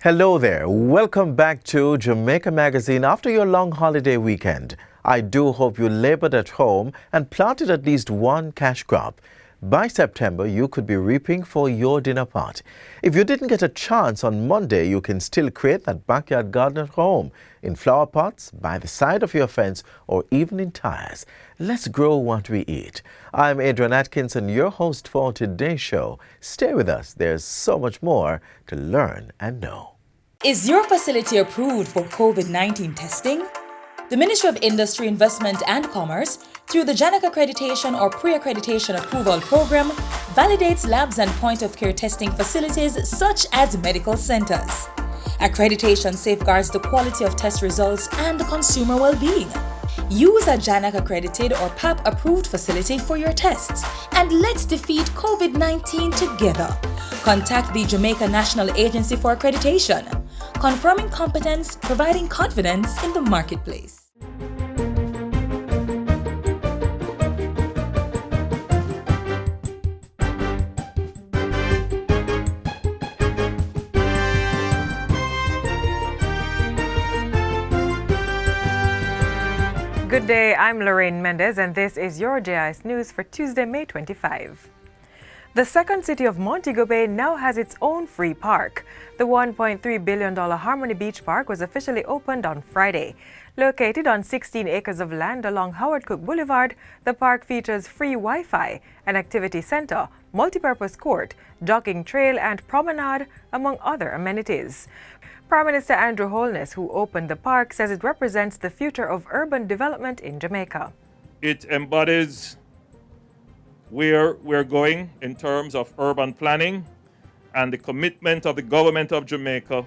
Hello there. Welcome back to Jamaica Magazine after your long holiday weekend. I do hope you labored at home and planted at least one cash crop. By September, you could be reaping for your dinner pot. If you didn't get a chance on Monday, you can still create that backyard garden at home, in flower pots, by the side of your fence, or even in tires. Let's grow what we eat. I'm Adrian Atkinson, your host for today's show. Stay with us. There's so much more to learn and know. Is your facility approved for COVID-19 testing? The Ministry of Industry, Investment and Commerce, through the JANAC Accreditation or Pre-Accreditation Approval Program, validates labs and point-of-care testing facilities such as medical centers. Accreditation safeguards the quality of test results and consumer well-being. Use a JANAC accredited or PAP approved facility for your tests, and let's defeat COVID-19 together. Contact the Jamaica National Agency for Accreditation, confirming competence, providing confidence in the marketplace. Good day, I'm Lorraine Mendez, and this is your JIS News for Tuesday, May 25. The second city of Montego Bay now has its own free park. The $1.3 billion Harmony Beach Park was officially opened on Friday. Located on 16 acres of land along Howard Cook Boulevard, the park features free Wi-Fi, an activity center, multipurpose court, jogging trail and promenade, among other amenities. Prime Minister Andrew Holness, who opened the park, says it represents the future of urban development in Jamaica. It embodies where we're going in terms of urban planning and the commitment of the government of Jamaica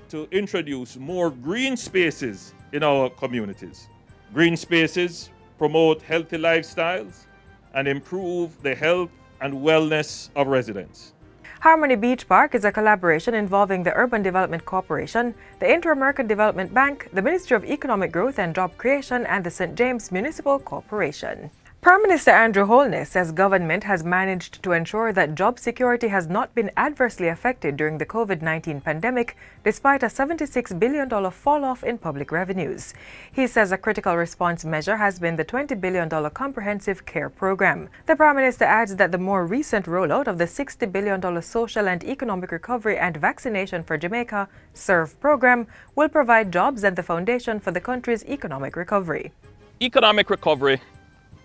to introduce more green spaces in our communities. Green spaces promote healthy lifestyles and improve the health and wellness of residents. Harmony Beach Park is a collaboration involving the Urban Development Corporation, the Inter-American Development Bank, the Ministry of Economic Growth and Job Creation, and the St. James Municipal Corporation. Prime Minister Andrew Holness says government has managed to ensure that job security has not been adversely affected during the COVID-19 pandemic, despite a $76 billion fall-off in public revenues. He says a critical response measure has been the $20 billion Comprehensive Care Program. The Prime Minister adds that the more recent rollout of the $60 billion Social and Economic Recovery and Vaccination for Jamaica SERVE program will provide jobs and the foundation for the country's economic recovery. Economic recovery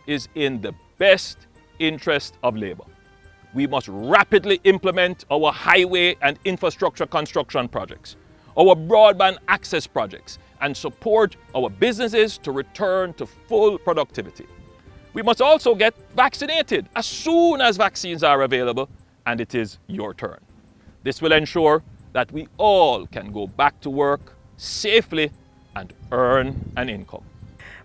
is in the best interest of labor. We must rapidly implement our highway and infrastructure construction projects, our broadband access projects, and support our businesses to return to full productivity. We must also get vaccinated as soon as vaccines are available, and it is your turn. This will ensure that we all can go back to work safely and earn an income.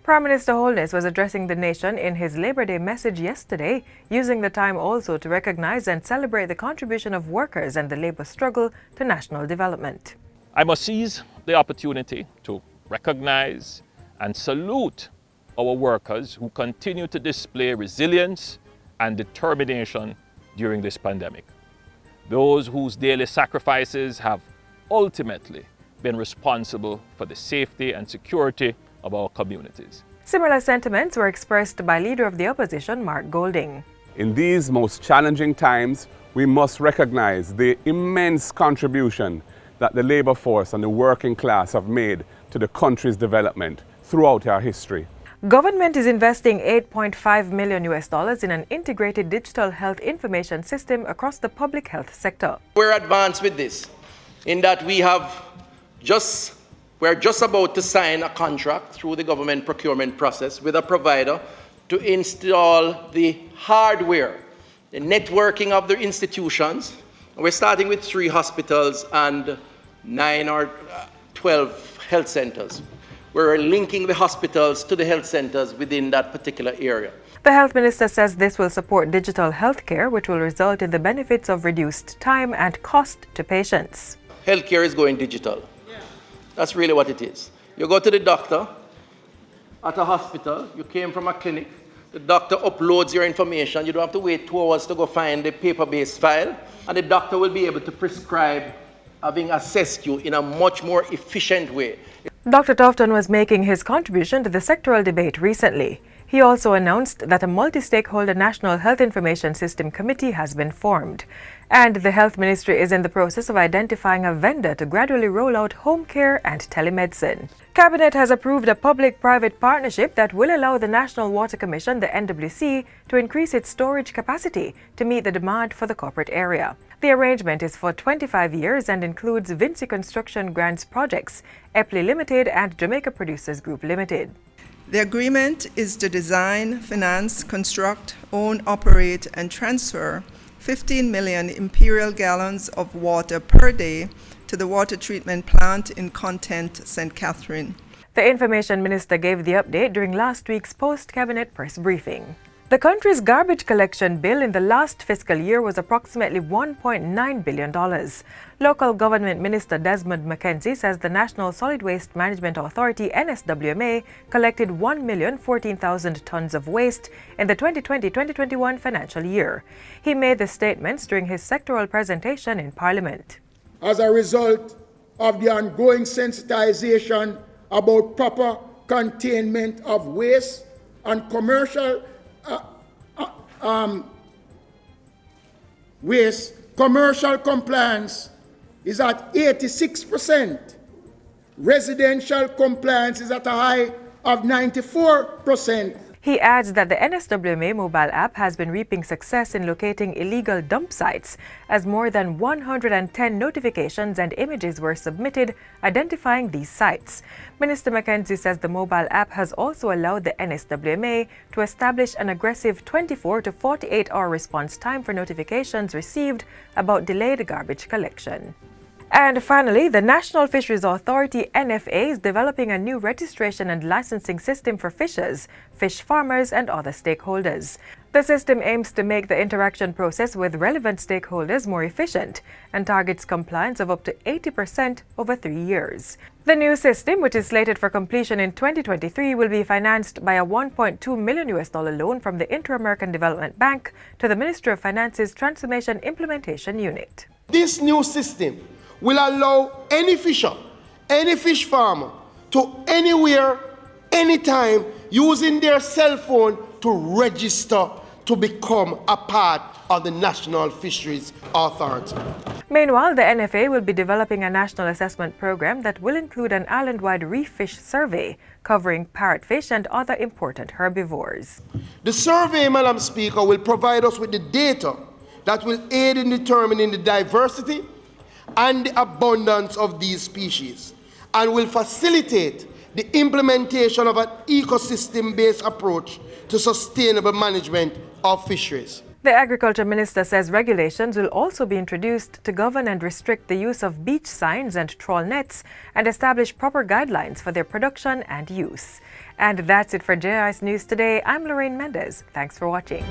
Prime Minister Holness was addressing the nation in his Labor Day message yesterday, using the time also to recognize and celebrate the contribution of workers and the labor struggle to national development. I must seize the opportunity to recognize and salute our workers who continue to display resilience and determination during this pandemic. Those whose daily sacrifices have ultimately been responsible for the safety and security of our communities. Similar sentiments were expressed by Leader of the Opposition, Mark Golding. In these most challenging times, we must recognize the immense contribution that the labor force and the working class have made to the country's development throughout our history. Government is investing $8.5 million in an integrated digital health information system across the public health sector. We're advanced with this in that we're just about to sign a contract through the government procurement process with a provider to install the hardware, the networking of the institutions. We're starting with 3 hospitals and 9 or 12 health centers. We're linking the hospitals to the health centers within that particular area. The health minister says this will support digital healthcare, which will result in the benefits of reduced time and cost to patients. Healthcare is going digital. That's really what it is. You go to the doctor at a hospital, you came from a clinic, the doctor uploads your information, you don't have to wait 2 hours to go find the paper-based file, and the doctor will be able to prescribe having assessed you in a much more efficient way. Dr. Tofton was making his contribution to the sectoral debate recently. He also announced that a multi-stakeholder National Health Information System Committee has been formed. And the Health Ministry is in the process of identifying a vendor to gradually roll out home care and telemedicine. Cabinet has approved a public-private partnership that will allow the National Water Commission, the NWC, to increase its storage capacity to meet the demand for the corporate area. The arrangement is for 25 years and includes Vinci Construction Grants projects, Epley Limited and Jamaica Producers Group Limited. The agreement is to design, finance, construct, own, operate, and transfer 15 million imperial gallons of water per day to the water treatment plant in Content, St. Catherine. The Information Minister gave the update during last week's post-cabinet press briefing. The country's garbage collection bill in the last fiscal year was approximately $1.9 billion. Local Government Minister Desmond McKenzie says the National Solid Waste Management Authority NSWMA collected 1,014,000 tons of waste in the 2020-2021 financial year. He made the statements during his sectoral presentation in Parliament. As a result of the ongoing sensitization about proper containment of waste and commercial waste, commercial compliance is at 86%. Residential compliance is at a high of 94%. He adds that the NSWMA mobile app has been reaping success in locating illegal dump sites, as more than 110 notifications and images were submitted identifying these sites. Minister McKenzie says the mobile app has also allowed the NSWMA to establish an aggressive 24 to 48-hour response time for notifications received about delayed garbage collection. And finally, the National Fisheries Authority, NFA, is developing a new registration and licensing system for fishers, fish farmers, and other stakeholders. The system aims to make the interaction process with relevant stakeholders more efficient and targets compliance of up to 80% over 3 years. The new system, which is slated for completion in 2023, will be financed by a $1.2 million loan from the Inter-American Development Bank to the Ministry of Finance's Transformation Implementation Unit. This new system will allow any fisher, any fish farmer to anywhere, anytime, using their cell phone to register to become a part of the National Fisheries Authority. Meanwhile, the NFA will be developing a national assessment program that will include an island-wide reef fish survey covering parrotfish and other important herbivores. The survey, Madam Speaker, will provide us with the data that will aid in determining the diversity and the abundance of these species, and will facilitate the implementation of an ecosystem-based approach to sustainable management of fisheries. The Agriculture Minister says regulations will also be introduced to govern and restrict the use of beach signs and trawl nets and establish proper guidelines for their production and use. And that's it for JIS News Today. I'm Lorraine Mendez. Thanks for watching.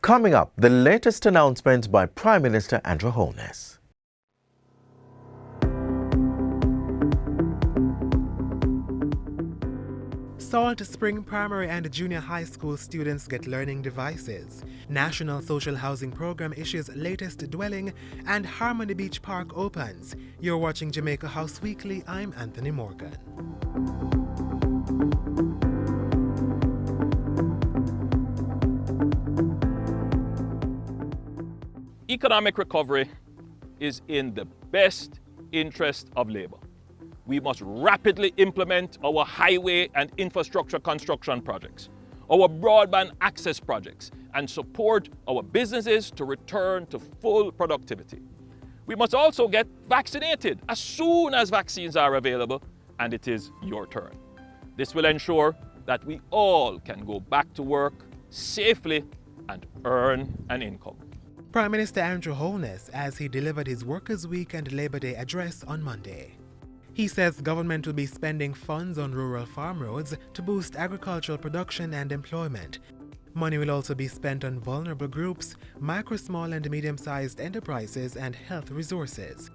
Coming up, the latest announcements by Prime Minister Andrew Holness. Salt Spring Primary and Junior High School students get learning devices. National Social Housing Program issues latest dwelling, and Harmony Beach Park opens. You're watching Jamaica House Weekly. I'm Anthony Morgan. Economic recovery is in the best interest of labour. We must rapidly implement our highway and infrastructure construction projects. our broadband access projects, and support our businesses to return to full productivity. We must also get vaccinated as soon as vaccines are available and it is your turn. This will ensure that we all can go back to work safely and earn an income. Prime Minister Andrew Holness as he delivered his Workers' Week and Labor Day address on Monday. He says government will be spending funds on rural farm roads to boost agricultural production and employment. Money will also be spent on vulnerable groups, micro, small and medium-sized enterprises and health resources.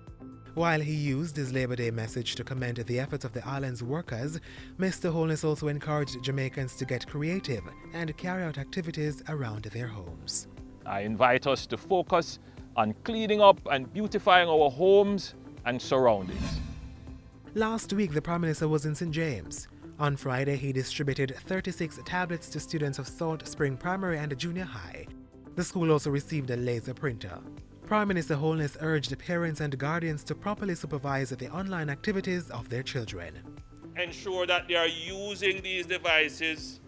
While he used his Labor Day message to commend the efforts of the island's workers, Mr. Holness also encouraged Jamaicans to get creative and carry out activities around their homes. I invite us to focus on cleaning up and beautifying our homes and surroundings. Last week, the Prime Minister was in St. James. On Friday, he distributed 36 tablets to students of Salt Spring Primary and Junior High. The school also received a laser printer. Prime Minister Holness urged parents and guardians to properly supervise the online activities of their children. Ensure that they are using these devices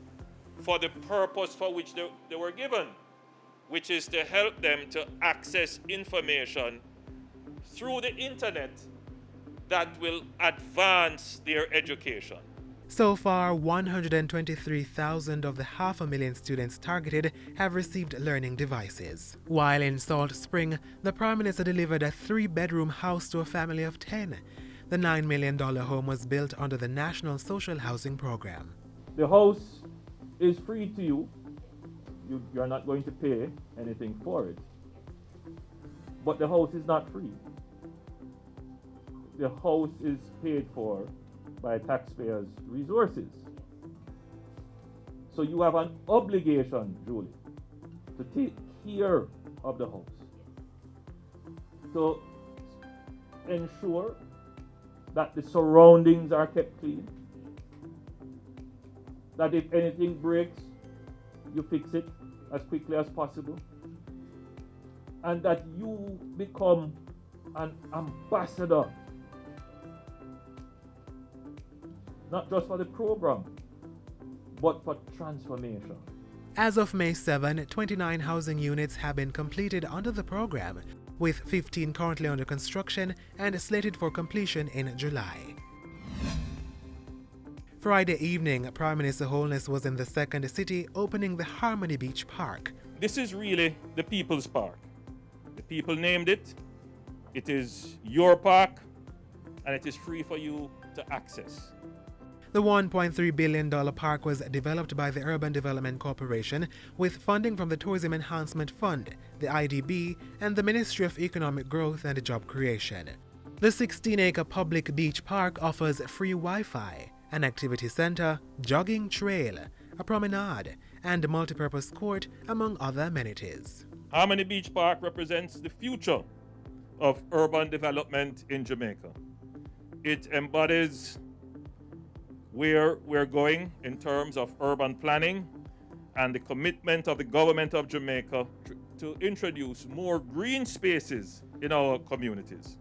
for the purpose for which they were given, which is to help them to access information through the internet that will advance their education. So far, 123,000 of the 500,000 students targeted have received learning devices. While in Salt Spring, the Prime Minister delivered a 3-bedroom house to a family of 10. The $9 million home was built under the National Social Housing Program. The house is free to you. You're not going to pay anything for it. But the house is not free. The house is paid for by taxpayers' resources. So you have an obligation, Julie, to take care of the house. To ensure that the surroundings are kept clean, that if anything breaks, you fix it as quickly as possible, and that you become an ambassador, not just for the program, but for transformation. As of May 7, 29 housing units have been completed under the program, with 15 currently under construction and slated for completion in July. Friday evening, Prime Minister Holness was in the second city opening the Harmony Beach Park. This is really the people's park. The people named it. It is your park, and it is free for you to access. The $1.3 billion park was developed by the Urban Development Corporation with funding from the Tourism Enhancement Fund, the IDB, and the Ministry of Economic Growth and Job Creation. The 16-acre public beach park offers free Wi-Fi, an activity center, jogging trail, a promenade, and a multipurpose court, among other amenities. Harmony Beach Park represents the future of urban development in Jamaica. It embodies where we're going in terms of urban planning and the commitment of the government of Jamaica to introduce more green spaces in our communities.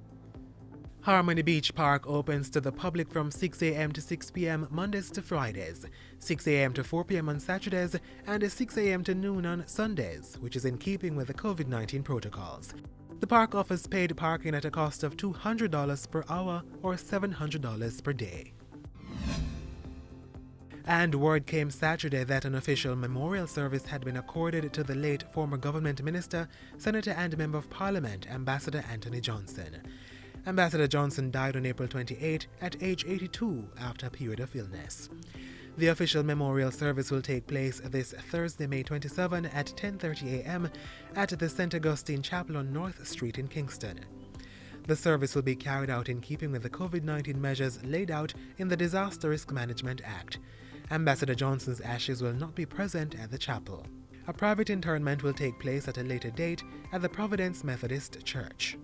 Harmony Beach Park opens to the public from 6 a.m. to 6 p.m. Mondays to Fridays, 6 a.m. to 4 p.m. on Saturdays, and 6 a.m. to noon on Sundays, which is in keeping with the COVID-19 protocols. The park offers paid parking at a cost of $200 per hour or $700 per day. And word came Saturday that an official memorial service had been accorded to the late former government minister, Senator and Member of Parliament, Ambassador Anthony Johnson. Ambassador Johnson died on April 28 at age 82 after a period of illness. The official memorial service will take place this Thursday, May 27 at 10:30 a.m. at the St. Augustine Chapel on North Street in Kingston. The service will be carried out in keeping with the COVID-19 measures laid out in the Disaster Risk Management Act. Ambassador Johnson's ashes will not be present at the chapel. A private interment will take place at a later date at the Providence Methodist Church.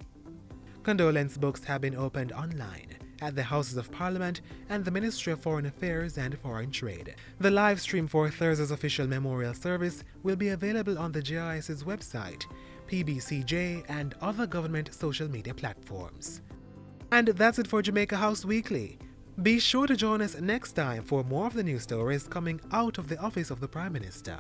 Condolence books have been opened online at the Houses of Parliament and the Ministry of Foreign Affairs and Foreign Trade. The live stream for Thursday's official memorial service will be available on the JIS's website, PBCJ, and other government social media platforms. And that's it for Jamaica House Weekly. Be sure to join us next time for more of the news stories coming out of the office of the Prime Minister.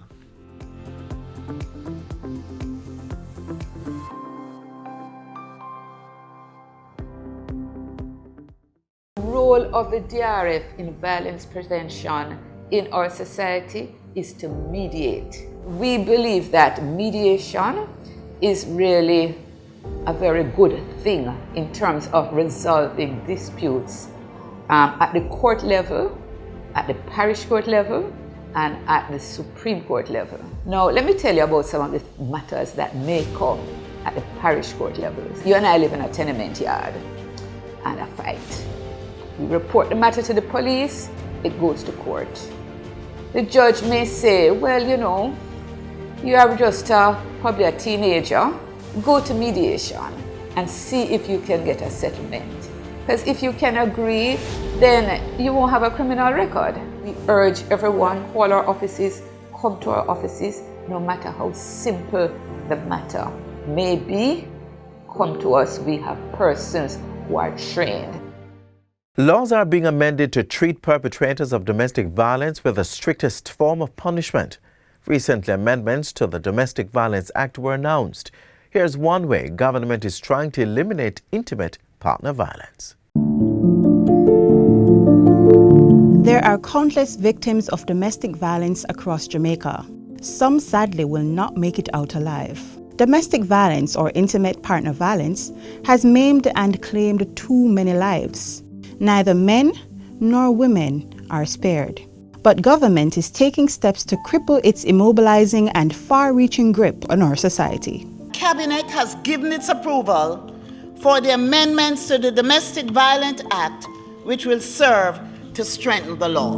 The role of the DRF in violence prevention in our society is to mediate. We believe that mediation is really a very good thing in terms of resolving disputes at the court level, at the parish court level, and at the Supreme Court level. Now, let me tell you about some of the matters that may come at the parish court levels. You and I live in a tenement yard and a fight. We report the matter to the police, it goes to court. The judge may say, well, you know, you are just probably a teenager. Go to mediation and see if you can get a settlement. Because if you can agree, then you won't have a criminal record. We urge everyone, call our offices, come to our offices, no matter how simple the matter may be, come to us. We have persons who are trained. Laws are being amended to treat perpetrators of domestic violence with the strictest form of punishment. Recently, amendments to the Domestic Violence Act were announced. Here's one way government is trying to eliminate intimate partner violence. There are countless victims of domestic violence across Jamaica. Some sadly will not make it out alive. Domestic violence or intimate partner violence has maimed and claimed too many lives. Neither men nor women are spared. But government is taking steps to cripple its immobilizing and far-reaching grip on our society. Cabinet has given its approval for the amendments to the Domestic Violence Act, which will serve to strengthen the law.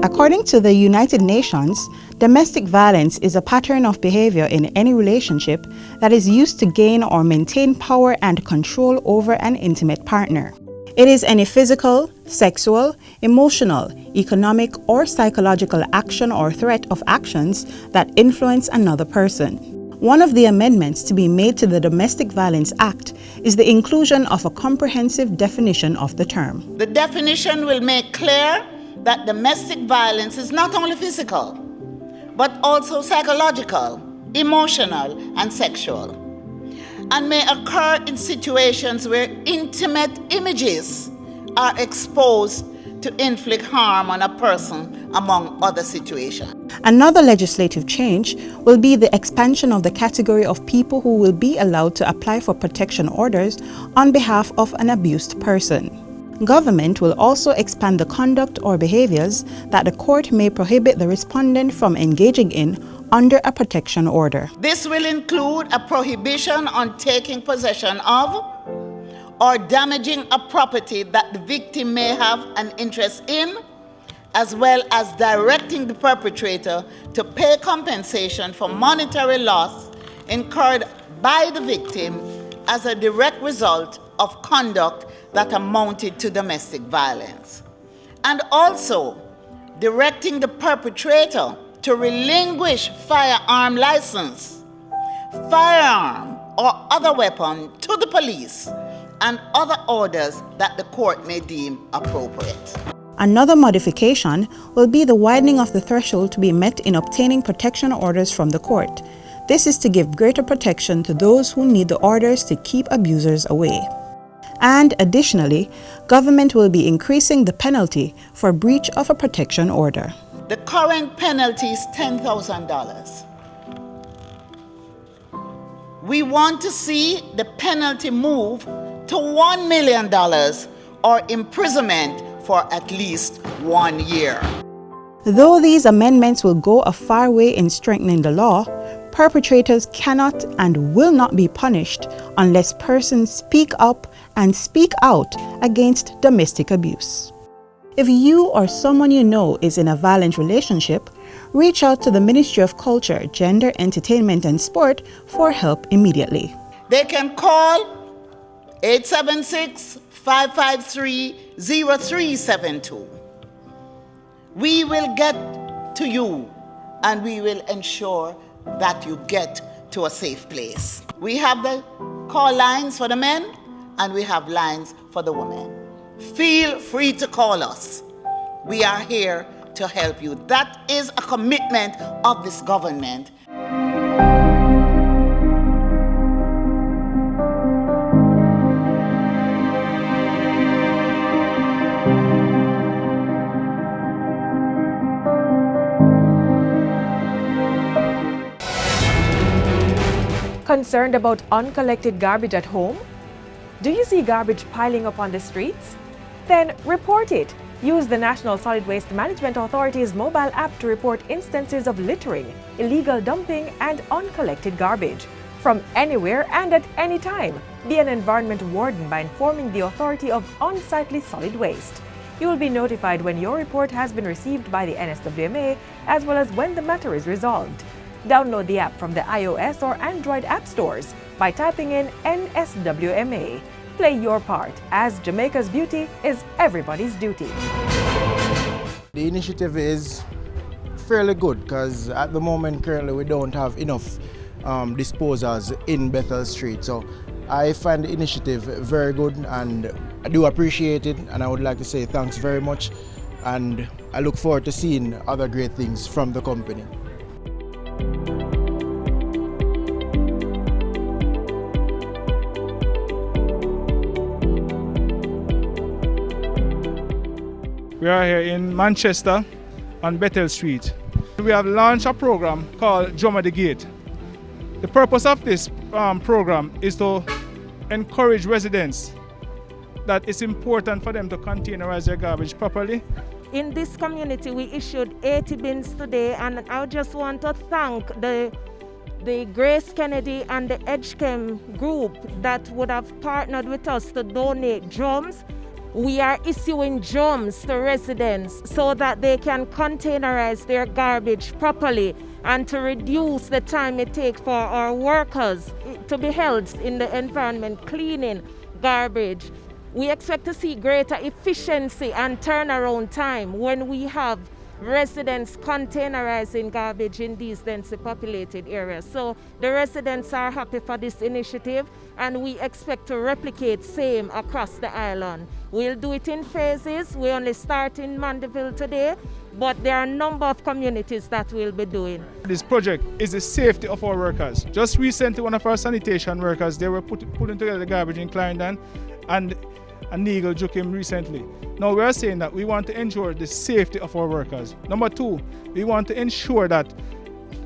According to the United Nations, domestic violence is a pattern of behavior in any relationship that is used to gain or maintain power and control over an intimate partner. It is any physical, sexual, emotional, economic, or psychological action or threat of actions that influence another person. One of the amendments to be made to the Domestic Violence Act is the inclusion of a comprehensive definition of the term. The definition will make clear that domestic violence is not only physical, but also psychological, emotional, and sexual, and may occur in situations where intimate images are exposed to inflict harm on a person, among other situations. Another legislative change will be the expansion of the category of people who will be allowed to apply for protection orders on behalf of an abused person. Government will also expand the conduct or behaviors that the court may prohibit the respondent from engaging in under a protection order. This will include a prohibition on taking possession of or damaging a property that the victim may have an interest in, as well as directing the perpetrator to pay compensation for monetary loss incurred by the victim as a direct result of conduct that amounted to domestic violence, and also directing the perpetrator to relinquish firearm license, firearm, or other weapon to the police, and other orders that the court may deem appropriate. Another modification will be the widening of the threshold to be met in obtaining protection orders from the court. This is to give greater protection to those who need the orders to keep abusers away. And additionally, government will be increasing the penalty for breach of a protection order. The current penalty is $10,000. We want to see the penalty move to $1 million or imprisonment for at least 1 year. Though these amendments will go a far way in strengthening the law, perpetrators cannot and will not be punished unless persons speak up and speak out against domestic abuse. If you or someone you know is in a violent relationship, reach out to the Ministry of Culture, Gender, Entertainment and Sport for help immediately. They can call 876 553-0372. We will get to you and we will ensure that you get to a safe place. We have the call lines for the men and we have lines for the women. Feel free to call us. We are here to help you. That is a commitment of this government. Concerned about uncollected garbage at home? Do you see garbage piling up on the streets? Then report it. Use the National Solid Waste Management Authority's mobile app to report instances of littering, illegal dumping, and uncollected garbage. From anywhere and at any time, be an environment warden by informing the authority of unsightly solid waste. You will be notified when your report has been received by the NSWMA, as well as when the matter is resolved. Download the app from the iOS or Android app stores by typing in NSWMA. Play your part, as Jamaica's beauty is everybody's duty. The initiative is fairly good because at the moment currently we don't have enough disposals in Bethel Street. So I find the initiative very good and I do appreciate it, and I would like to say thanks very much, and I look forward to seeing other great things from the company. We are here in Manchester on Bethel Street. We have launched a program called Drum at the Gate. The purpose of this program is to encourage residents that it's important for them to containerize their garbage properly. In this community, we issued 80 bins today, and I just want to thank the Grace Kennedy and the EdgeChem group that would have partnered with us to donate drums. We are issuing drums to residents so that they can containerize their garbage properly and to reduce the time it takes for our workers to be held in the environment cleaning garbage. We expect to see greater efficiency and turnaround time when we have residents containerizing garbage in these densely populated areas. So the residents are happy for this initiative, and we expect to replicate same across the island. We'll do it in phases. We only start in Mandeville today, but there are a number of communities that we'll be doing. This project is the safety of our workers. Just recently, one of our sanitation workers, they were putting together the garbage in Clarendon, and an eagle took him recently. Now we are saying that we want to ensure the safety of our workers. Number two, we want to ensure that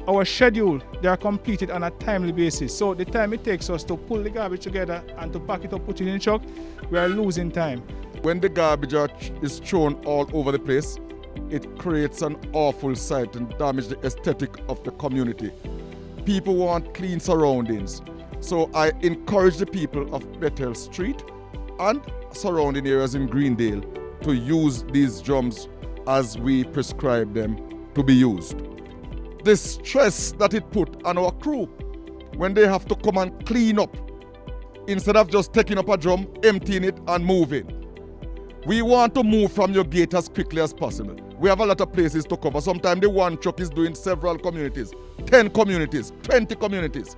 our schedule, they are completed on a timely basis. So the time it takes us to pull the garbage together and to pack it up, put it in the truck, we are losing time. When the garbage is thrown all over the place, it creates an awful sight and damages the aesthetic of the community. People want clean surroundings. So I encourage the people of Bethel Street and surrounding areas in Greendale to use these drums as we prescribe them to be used. The stress that it put on our crew when they have to come and clean up instead of just taking up a drum, emptying it and moving. We want to move from your gate as quickly as possible. We have a lot of places to cover. Sometimes the one truck is doing several communities, 10 communities, 20 communities.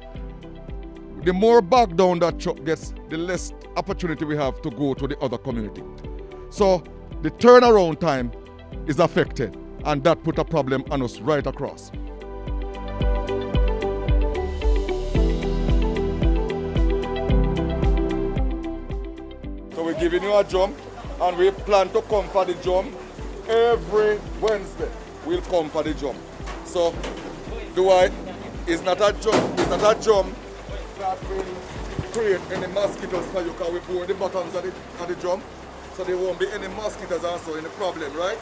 The more back down that truck gets, the less opportunity we have to go to the other community. So the turnaround time is affected, and that put a problem on us right across. So we're giving you a drum, and we plan to come for the drum every Wednesday. We'll come for the drum. So it's not a drum that will create any mosquitoes for you, because we pour the buttons of the drum, so there won't be any mosquitoes also in the problem, right?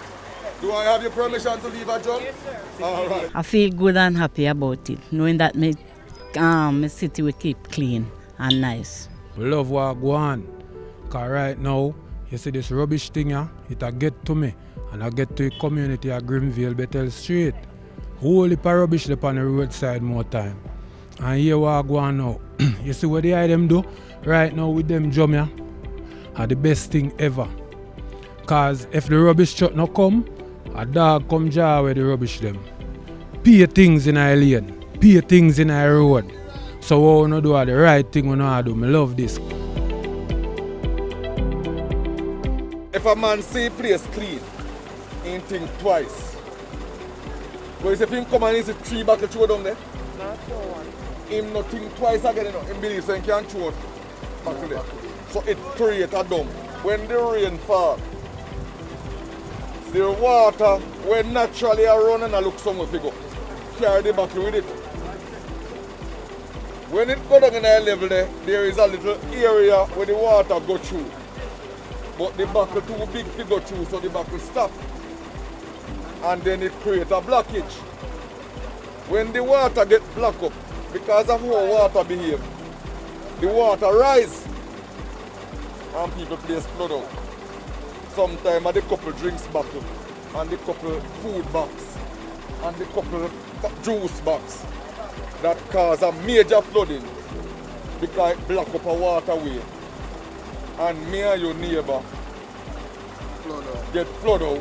Do I have your permission to leave a drum? Yes, sir. All right. I feel good and happy about it, knowing that my city will keep clean and nice. We love what go on, because right now, you see this rubbish thing here, it'll get to me, and I get to the community at Greenville, Bethel Street. Whole heap of rubbish on the roadside more time. And here what go on now. You see what the item do right now with them drum here? are the best thing ever. Cause if the rubbish truck no come, a dog come jar where the rubbish them. Pay things in our lane, pay things in our road. So what we no do the right thing we no do. I love this. If a man see a place clean, he think twice. But if he come and he see 3 bottles throw down there, him not think twice again, you know. He believes he can throw it back there. So it creates a dump. When the rain falls, the water, when naturally I run and I look somewhere to go, carry the bottle with it. When it go down in that level there is a little area where the water go through. But the buckle too big to go through, so the buckle stop. And then it creates a blockage. When the water get blocked up, because of how water behave, the water rise and people place flood out. Sometimes the couple drinks bottle, and the couple food box, and the couple juice box that cause a major flooding because it block up a waterway. And me and your neighbor get flood out.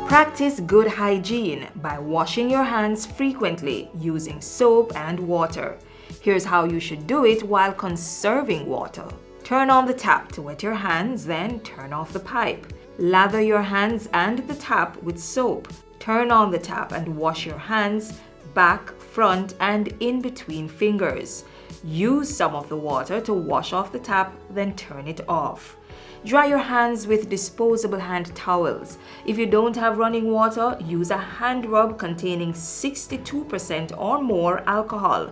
Practice good hygiene by washing your hands frequently using soap and water. Here's how you should do it while conserving water. Turn on the tap to wet your hands, then turn off the pipe. Lather your hands and the tap with soap. Turn on the tap and wash your hands, back, front, and in between fingers. Use some of the water to wash off the tap, then turn it off. Dry your hands with disposable hand towels. If you don't have running water, use a hand rub containing 62% or more alcohol.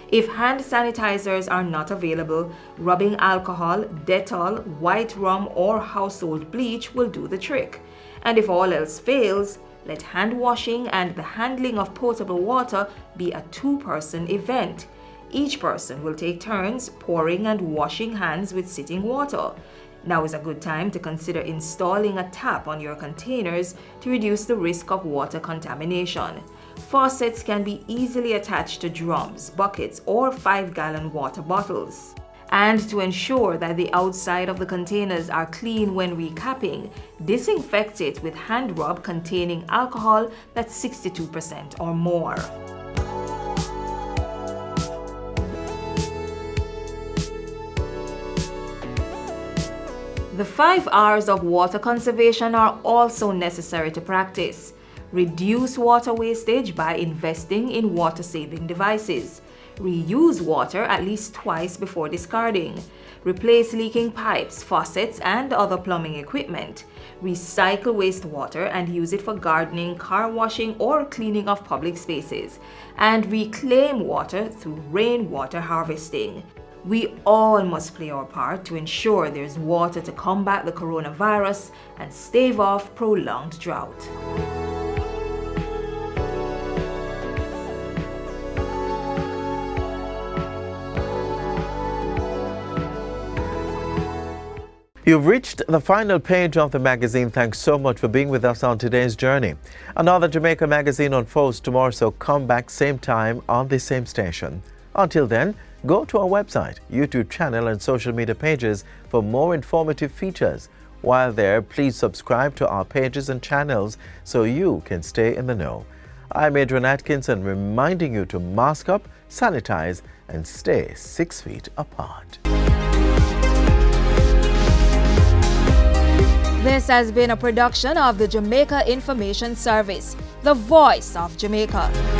If hand sanitizers are not available, rubbing alcohol, Dettol, white rum, or household bleach will do the trick. And if all else fails, let hand washing and the handling of potable water be a two-person event. Each person will take turns pouring and washing hands with sitting water. Now is a good time to consider installing a tap on your containers to reduce the risk of water contamination. Faucets can be easily attached to drums, buckets, or 5-gallon water bottles. And to ensure that the outside of the containers are clean when recapping, disinfect it with hand rub containing alcohol that's 62% or more. The 5 R's of water conservation are also necessary to practice. Reduce water wastage by investing in water-saving devices. Reuse water at least twice before discarding. Replace leaking pipes, faucets, and other plumbing equipment. Recycle wastewater and use it for gardening, car washing, or cleaning of public spaces. And reclaim water through rainwater harvesting. We all must play our part to ensure there's water to combat the coronavirus and stave off prolonged drought. You've reached the final page of the magazine. Thanks so much for being with us on today's journey. Another Jamaica Magazine unfolds tomorrow, so come back same time on the same station. Until then, go to our website, YouTube channel, and social media pages for more informative features. While there, please subscribe to our pages and channels so you can stay in the know. I'm Adrian Atkinson, reminding you to mask up, sanitize, and stay 6 feet apart. This has been a production of the Jamaica Information Service, the voice of Jamaica.